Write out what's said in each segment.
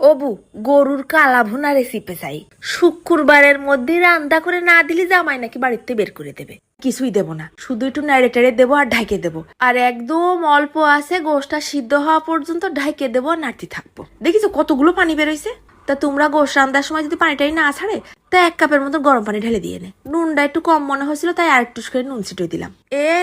অবু, গরুর কালা ভুনা রেসিপি চাই। শুক্রবারের মধ্যে রান্না করে না দিলে জামাই নাকি বাড়িতে বের করে দেবে। কিছুই দেব না, শুধু একটু নেড়ে টেড়ে দেবো আর ঢাকে দেবো। আর একদম অল্প আছে গোশটা সিদ্ধ হওয়া পর্যন্ত ঢাকে দেবো আর নাড়তে থাকবো। দেখিছো কতগুলো পানি বেরোইছে? তা তোমরা গোশ রান্নার সময় যদি পানিটাই না ছাড়ে তা 1 কাপের মতো গরম পানি ঢেলে দিয়ে নে। নুনটা একটু কম মনে হয়েছিল তাই আর একটু করে নুন ছিটিয়ে দিলাম।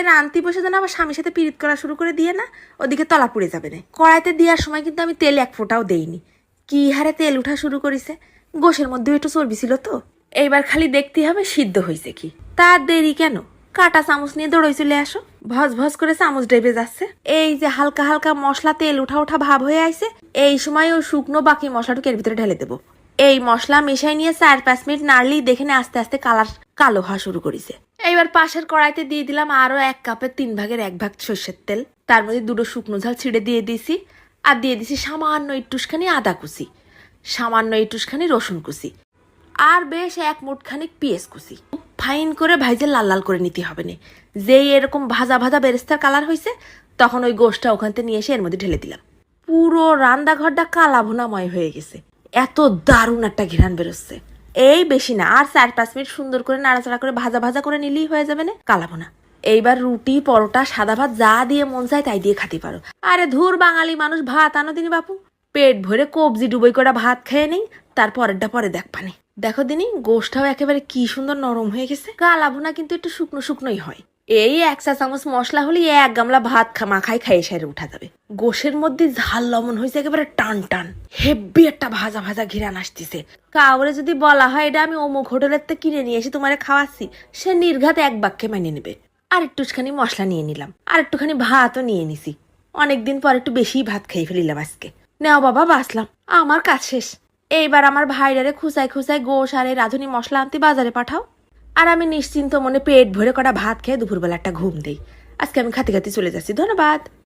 রান্তি বসে যেন আবার স্বামীর সাথে পিরিত করা শুরু করে দিয়ে না, ওদিকে তলা পুড়ে যাবে না। কড়াইতে দেওয়ার সময় কিন্তু আমি তেল 1 ফোঁটাও দেইনি। কি হারে তেল উঠা শুরু করেছে। গোশের মধ্যেও একটু চর্বি ছিল তো। এইবার খালি দেখতে হবে সিদ্ধ হয়েছে কি। তার দেরি কেন, কাটা চামচ নিয়ে দৌড়ই চলে আসো। ভজ ভজ করে চামচ ডেবে যাচ্ছে। এই যে হালকা হালকা মশলা তেল উঠা উঠা ভাব হয়ে আইছে, এই সময় ওই শুকনো বাকি মশলাটুকু এর ভিতরে ঢেলে দেবো। এই মশলা মিশাই নিয়ে 4-5 মিনিট নাড়লেই দেখে আস্তে আস্তে কালার কালো হওয়া শুরু করেছে। এইবার পাশের কড়াইতে দিয়ে দিলাম আরো 1 কাপের 3 ভাগের 1 ভাগ সর্ষের তেল। তার মধ্যে 2টো শুকনো ঝাল ছিঁড়ে দিয়ে দিয়েছি। আর দিয়ে দিছি সামান্য একটুখানি আদা কুচি, সামান্য একটুখানি রসুন কুচি, আর বেশ 1 মুঠখানি পেঁয়াজ কুচি। ফাইন করে ভাইজে লাল লাল করে নিতে হবে না। যেই এরকম ভাজা ভাজা বেরেস্তার কালার হয়েছে তখন ওই গোশটা ওখান থেকে নিয়ে এসে এর মধ্যে ঢেলে দিলাম। পুরো রান্নাঘরটা কালা ভুনাময় হয়ে গেছে। এত দারুণ একটা ঘ্রাণ বেরোচ্ছে। এই বেশি না, আর 4-5 মিনিট সুন্দর করে নাড়াচাড়া করে ভাজা ভাজা করে নিলেই হয়ে যাবে না কালা ভুনা। এইবার রুটি, পরোটা, সাদা ভাত যা দিয়ে মন চায় তাই দিয়ে খেতে পারো। আরে ধুর, বাঙালি মানুষ ভাত আনো দিনি বাপু, পেট ভরে কবজি ডুবই করে ভাত খেয়ে নেই, তারপরেরটা পরে দেখ পানি। দেখো দিনি গোশটাও একেবারে কি সুন্দর নরম হয়ে গেছে। কালা ভুনা কিন্তু একটু শুকনো শুকনোই হয়। এই 1 চা চামচ মশলা হলে 1 গামলা ভাত মাখাই খাইয়ে সেরে উঠা যাবে। গোশের মধ্যে ঝাল লবণ হয়েছে একেবারে টান টান, হেব্বি একটা ভাজা ভাজা ঘিরান আসতেছে। কাউরে যদি বলা হয় এটা আমি অমুক হোটেলের থেকে কিনে নিয়ে এসে তোমারে খাওয়াচ্ছি, সে নির্ঘাত 1 বাক্যে মেনে নেবে। আর একটুখানি মশলা নিয়ে নিলাম, আর একটুখানি ভাতও নিয়ে নিছি। অনেকদিন পর একটু বেশি ভাত খেয়ে ফেলিলাম আজকে। নেও বাবা, বাঁচলাম, আমার কাজ শেষ। এইবার আমার ভাইরারে খুঁচাই খুঁচাই গোশ আর এই রাঁধুনি মশলা আনতে বাজারে পাঠাও। আর আমি নিশ্চিন্ত মনে পেট ভরে কটা ভাত খেয়ে দুপুরবেলা একটা ঘুম দেই। আজকে আমি খাতে খাতে চলে যাচ্ছি। ধন্যবাদ।